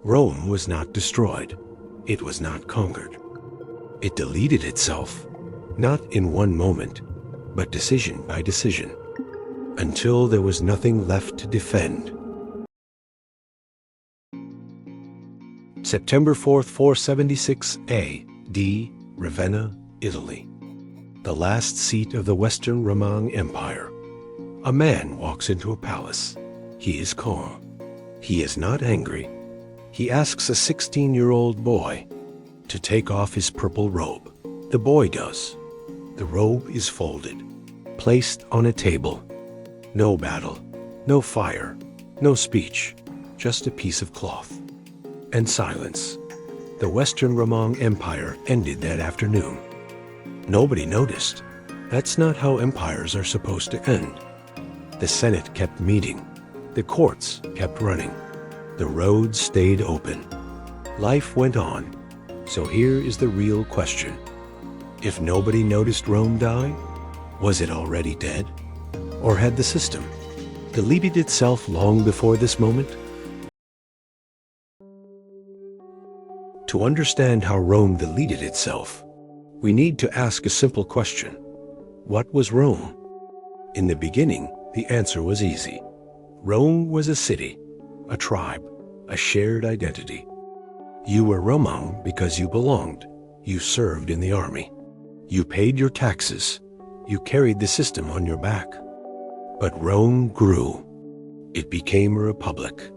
Rome was not destroyed. It was not conquered. It deleted itself, not in one moment, but decision by decision, until there was nothing left to defend. September 4th, 476 A.D., Ravenna, Italy. The last seat of the Western Roman Empire. A man walks into a palace. He is calm. He is not angry. He asks a 16-year-old boy to take off his purple robe. The boy does. The robe is folded, placed on a table. No battle, no fire, no speech, just a piece of cloth. And silence. The Western Roman Empire ended that afternoon. Nobody noticed. That's not how empires are supposed to end. The Senate kept meeting. The courts kept running. The roads stayed open. Life went on. So here is the real question. If nobody noticed Rome die, was it already dead? Or had the system deleted itself long before this moment? To understand how Rome deleted itself, we need to ask a simple question. What was Rome? In the beginning, the answer was easy. Rome was a city, a tribe, a shared identity. You were Roman because you belonged. You served in the army. You paid your taxes. You carried the system on your back. But Rome grew. It became a republic,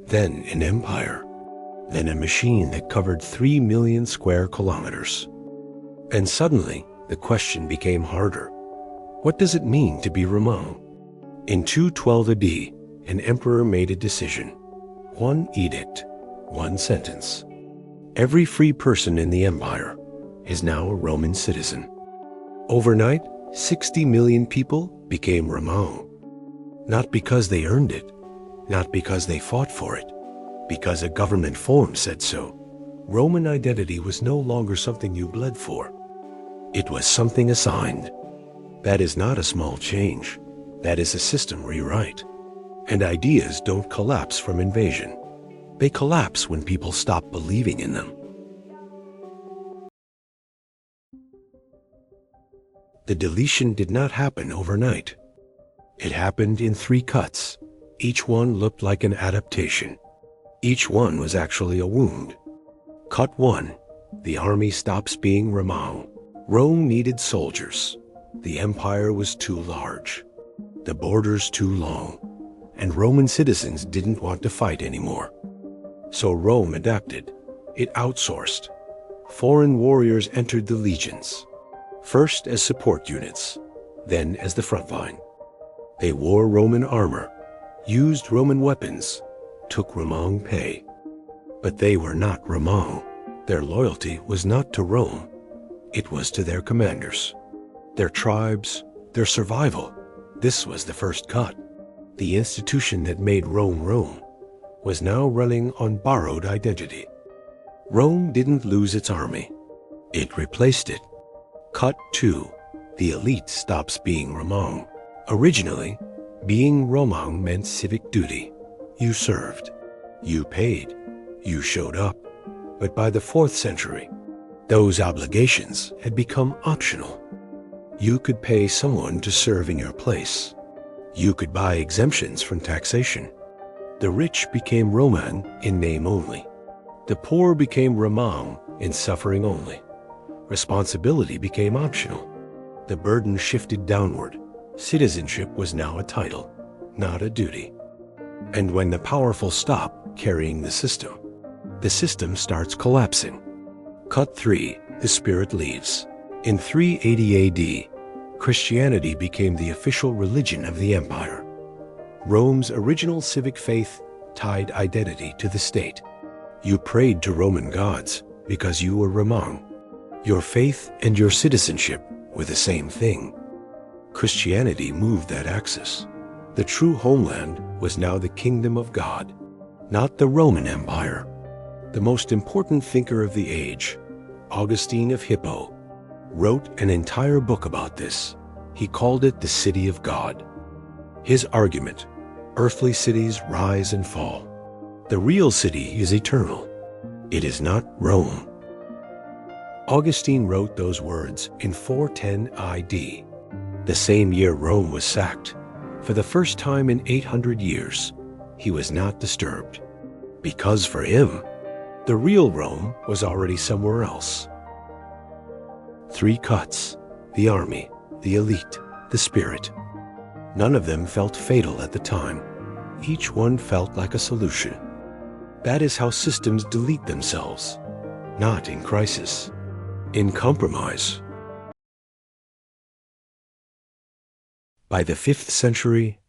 then an empire, then a machine that covered 3 million square kilometers. And suddenly, the question became harder. What does it mean to be Roman? In 212 AD, an emperor made a decision. One edict, one sentence. Every free person in the empire is now a Roman citizen. Overnight, 60 million people became Roman. Not because they earned it, not because they fought for it, because a government form said so. Roman identity was no longer something you bled for. It was something assigned. That is not a small change. That is a system rewrite. And ideas don't collapse from invasion. They collapse when people stop believing in them. The deletion did not happen overnight. It happened in 3 cuts. Each one looked like an adaptation. Each one was actually a wound. Cut 1. The army stops being Roman. Rome needed soldiers. The empire was too large. The borders too long. And Roman citizens didn't want to fight anymore. So Rome adapted. It outsourced. Foreign warriors entered the legions. First as support units, then as the front line. They wore Roman armor, used Roman weapons, took Roman pay. But they were not Roman. Their loyalty was not to Rome. It was to their commanders, their tribes, their survival. This was the first cut. The institution that made Rome Rome was now running on borrowed identity. Rome didn't lose its army. It replaced it. Cut 2. The elite stops being Roman. Originally, being Roman meant civic duty. You served. You paid. You showed up. But by the 4th century, those obligations had become optional. You could pay someone to serve in your place. You could buy exemptions from taxation. The rich became Roman in name only. The poor became Roman in suffering only. Responsibility became optional. The burden shifted downward. Citizenship was now a title, not a duty. And when the powerful stop carrying the system starts collapsing. Cut 3. The spirit leaves. In 380 AD, Christianity became the official religion of the empire. Rome's original civic faith tied identity to the state. You prayed to Roman gods because you were Roman. Your faith and your citizenship were the same thing. Christianity moved that axis. The true homeland was now the kingdom of God, not the Roman Empire. The most important thinker of the age, Augustine of Hippo, wrote an entire book about this. He called it the City of God. His argument, earthly cities rise and fall. The real city is eternal. It is not Rome. Augustine wrote those words in 410 AD, the same year Rome was sacked. For the first time in 800 years, he was not disturbed, because for him, the real Rome was already somewhere else. 3 cuts: the army, the elite, the spirit. None of them felt fatal at the time. Each one felt like a solution. That is how systems delete themselves, not in crisis, in compromise. By the 5th century,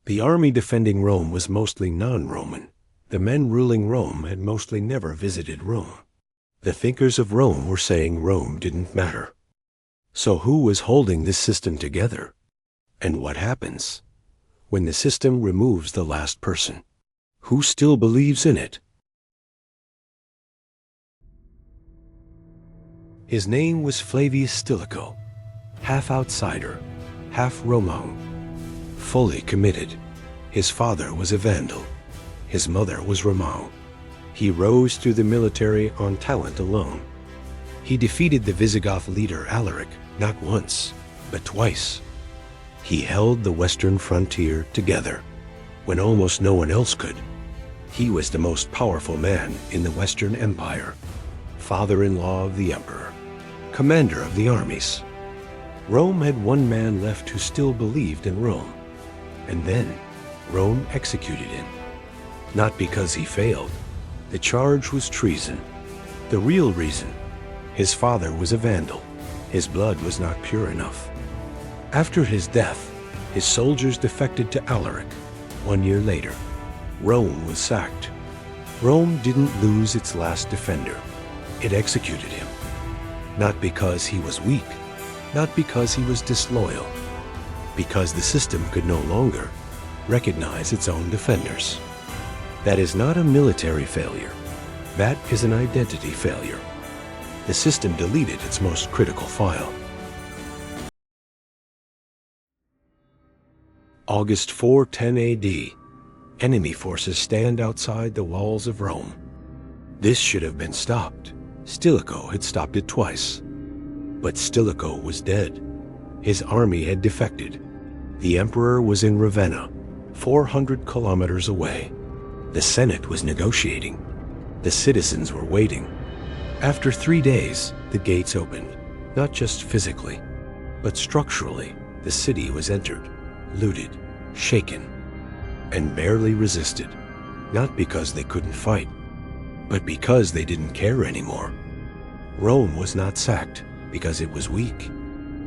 the army defending Rome was mostly non-Roman. The men ruling Rome had mostly never visited Rome. The thinkers of Rome were saying Rome didn't matter. So who was holding this system together? And what happens when the system removes the last person? Who still believes in it? His name was Flavius Stilicho, half outsider, half Roman, fully committed. His father was a Vandal. His mother was Roman. He rose through the military on talent alone. He defeated the Visigoth leader Alaric not once, but twice. He held the western frontier together when almost no one else could. He was the most powerful man in the Western Empire, father-in-law of the emperor, commander of the armies. Rome had one man left who still believed in Rome, and then Rome executed him. Not because he failed. The charge was treason. The real reason: his father was a Vandal. His blood was not pure enough. After his death, his soldiers defected to Alaric. 1 year later, Rome was sacked. Rome didn't lose its last defender. It executed him. Not because he was weak, not because he was disloyal, because the system could no longer recognize its own defenders. That is not a military failure. That is an identity failure. The system deleted its most critical file. August 410 AD. Enemy forces stand outside the walls of Rome. This should have been stopped. Stilicho had stopped it twice. But Stilicho was dead. His army had defected. The emperor was in Ravenna, 400 kilometers away. The Senate was negotiating. The citizens were waiting. After 3 days, the gates opened, not just physically, but structurally. The city was entered, looted, shaken, and barely resisted, not because they couldn't fight, but because they didn't care anymore. Rome was not sacked because it was weak.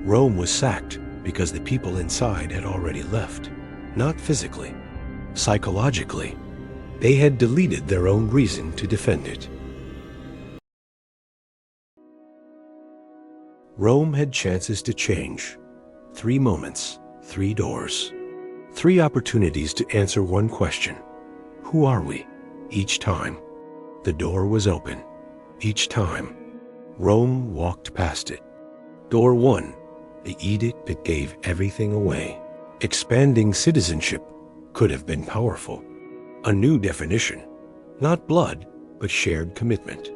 Rome was sacked because the people inside had already left, not physically, psychologically. They had deleted their own reason to defend it. Rome had chances to change. 3 moments, 3 doors. 3 opportunities to answer one question. Who are we? Each time, the door was open. Each time, Rome walked past it. Door 1, the edict that gave everything away. Expanding citizenship could have been powerful. A new definition, not blood, but shared commitment.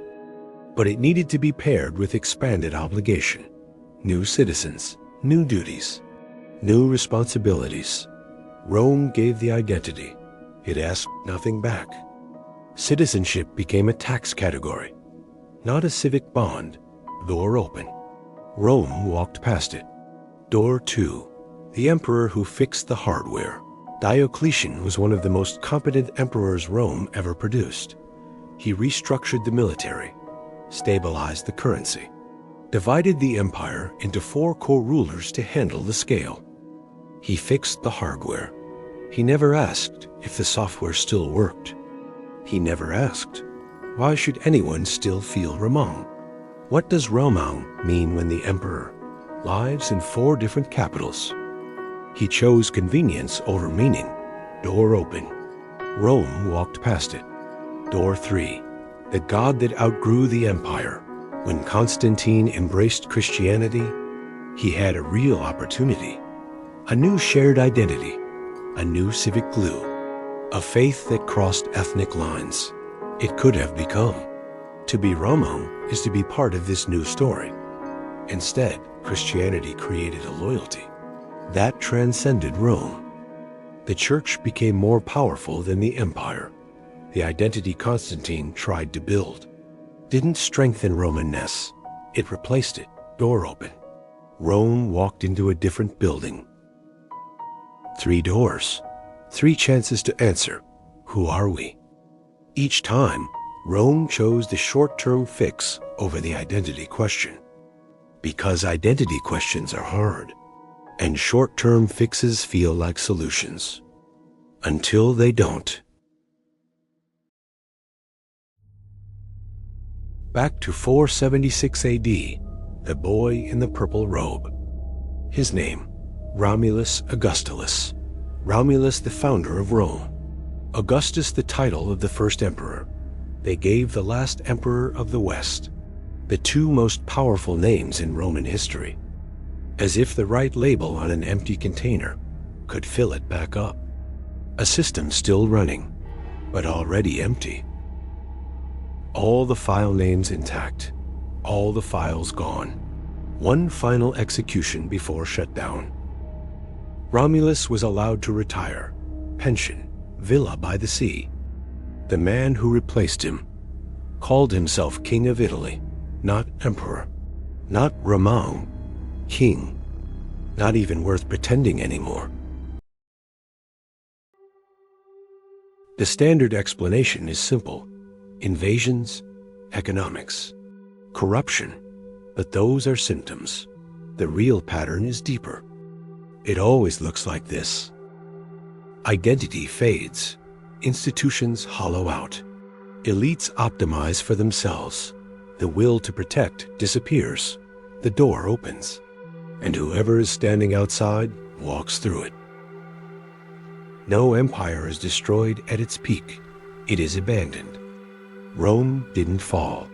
But it needed to be paired with expanded obligation. New citizens, new duties, new responsibilities. Rome gave the identity. It asked nothing back. Citizenship became a tax category, not a civic bond. Door open. Rome walked past it. Door 2, the emperor who fixed the hardware. Diocletian was one of the most competent emperors Rome ever produced. He restructured the military, stabilized the currency, divided the empire into 4 co-rulers to handle the scale. He fixed the hardware. He never asked if the software still worked. He never asked, why should anyone still feel Roman? What does Roman mean when the emperor lives in 4 different capitals? He chose convenience over meaning. Door open. Rome walked past it. Door 3, the god that outgrew the empire. When Constantine embraced Christianity, he had a real opportunity, a new shared identity, a new civic glue. A faith that crossed ethnic lines. It could have become. To be Roman is to be part of this new story. Instead, Christianity created a loyalty that transcended Rome. The church became more powerful than the empire. The identity Constantine tried to build didn't strengthen Romanness. It replaced it. Door open. Rome walked into a different building. 3 doors. 3 chances to answer, who are we? Each time, Rome chose the short-term fix over the identity question. Because identity questions are hard, and short-term fixes feel like solutions. Until they don't. Back to 476 AD, the boy in the purple robe. His name, Romulus Augustulus. Romulus, the founder of Rome. Augustus, the title of the first emperor. They gave the last emperor of the West the 2 most powerful names in Roman history. As if the right label on an empty container could fill it back up. A system still running, but already empty. All the file names intact, all the files gone. One final execution before shutdown. Romulus was allowed to retire, pension, villa by the sea. The man who replaced him called himself King of Italy, not Emperor, not Roman, King, not even worth pretending anymore. The standard explanation is simple. Invasions, economics, corruption, but those are symptoms. The real pattern is deeper. It always looks like this. Identity fades. Institutions hollow out. Elites optimize for themselves. The will to protect disappears. The door opens. And whoever is standing outside walks through it. No empire is destroyed at its peak. It is abandoned. Rome didn't fall.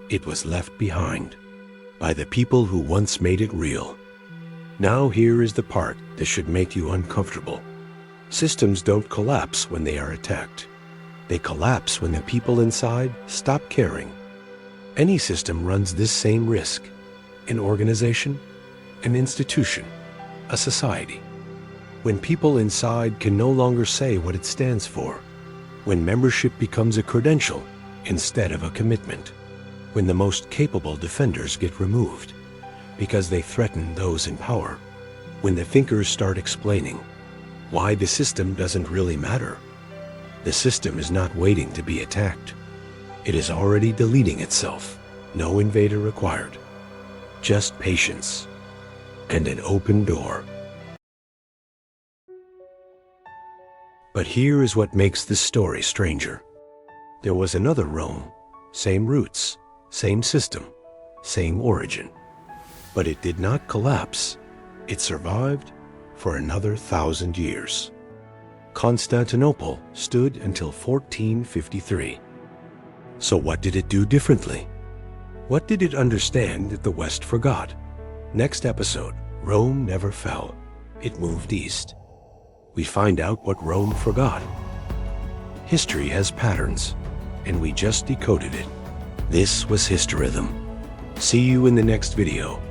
It was left behind by the people who once made it real. Now here is the part that should make you uncomfortable. Systems don't collapse when they are attacked. They collapse when the people inside stop caring. Any system runs this same risk. An organization, an institution, a society. When people inside can no longer say what it stands for. When membership becomes a credential instead of a commitment. When the most capable defenders get removed because they threaten those in power. When the thinkers start explaining why the system doesn't really matter. The system is not waiting to be attacked. It is already deleting itself. No invader required. Just patience and an open door. But here is what makes this story stranger. There was another Rome, same roots, same system, same origin. But it did not collapse. It survived for another 1,000 years. Constantinople stood until 1453. So what did it do differently? What did it understand that the West forgot? Next episode, Rome never fell. It moved east. We find out what Rome forgot. History has patterns, and we just decoded it. This was Historithm. See you in the next video.